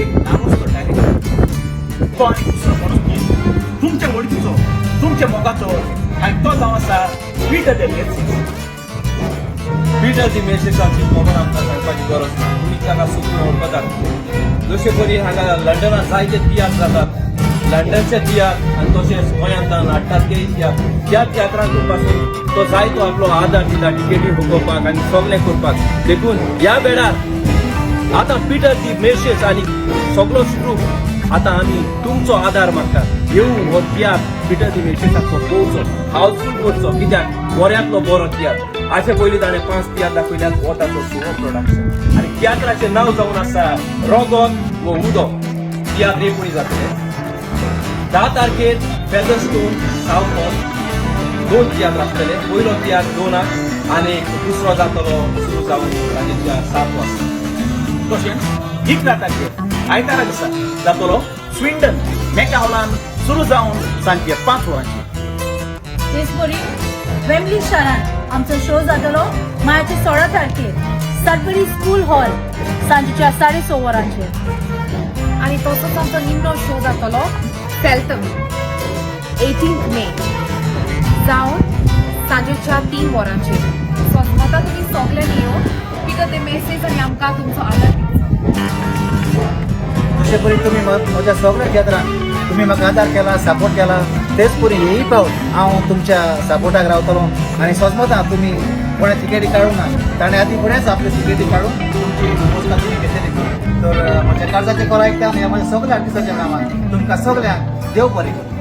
एक नामूस करताले तो आनी दुसरो कोणूच न्ही तुमच्या वळखीचो तुमच्या मोगाचो आनी तो जावन आसा पीटर द मेर्सीस पीटर दी मेर्सीसाची खबर आमकां सांगपाची गरज ना तुमी ताका चुकून वळखतात जशे परी हांगा लंडनात जायते तियात्र जातात लंडनचे तियात्र आनी तशेंच गोंयांत हाडटात ते तियात्र त्या तियात्रांतून पासून तो जायतो आपलो आदार दिता टिकेटी हुकोवपाक आनी सगळें करपाक देखून ह्या वेळार आतां पीटर दी मेर्सीस आनी सगळो ग्रूप आतां आमी तुमचो आदार मागतात येवन हो तियात्र पीटर दी मेर्सीसाचो पळोवचो हावसफूल करचो कित्याक बऱ्यांतलो बरो तियात्र हाचे पयलीं ताणें 5 तियात्र दाखयल्यात हो ताचो सुरो प्रोडक्शन आनी तियात्राचें नांव जावन आसा रगत वो उदो तियात्र एकुणी जातलें 10 तारखेर फेदरस्टोन सावथ हॉल 2 तियात्र आसतले पयलो तियात्र 2 आनी दुसरो जातलो सुरू जावन रातीच्या 7 वाजता तशेंच 11 तारखेर आयतारा दिसा जातलो स्विंडन मेका हॉलांत सुरू जावन सांजचे 5 वरांचेर तेच बरी वेम्बली शारांत आमचो शो जातलो मार्च 16 तारखेर सरकारी स्कूल हॉल सांजेच्या 6:30 वरांचेर आणि तसोच आमचो निमणो शो जातलो फेल्टम 18 मे जावन सांजेच्या 3 वरांचेर सो आता तुम्ही सगळ्यांनी येवन पीटर दी मेर्सीस आनी आमकां तुमचो आदार दिवचो जशे परी तुमी म्हज्या सगळ्या क्षेत्रांत तुमी म्हाका आदार केला सपोर्ट केला तेच परी हेय पावल हांव तुमच्या सपोर्टाक रावतलो आनी सजमता तुमी कोणें तिकेटी काडूंक ना ताणें आदी फुडेंच आपली तिकेटी काडून तुमची पोस्टां तुमी घेतलेली तर म्हज्या काळजाचे कोरा आयकता आनी म्हज्या सगळ्या आर्टिस्टाच्या नांवान तुमकां सगळ्यांक देव बरें करूं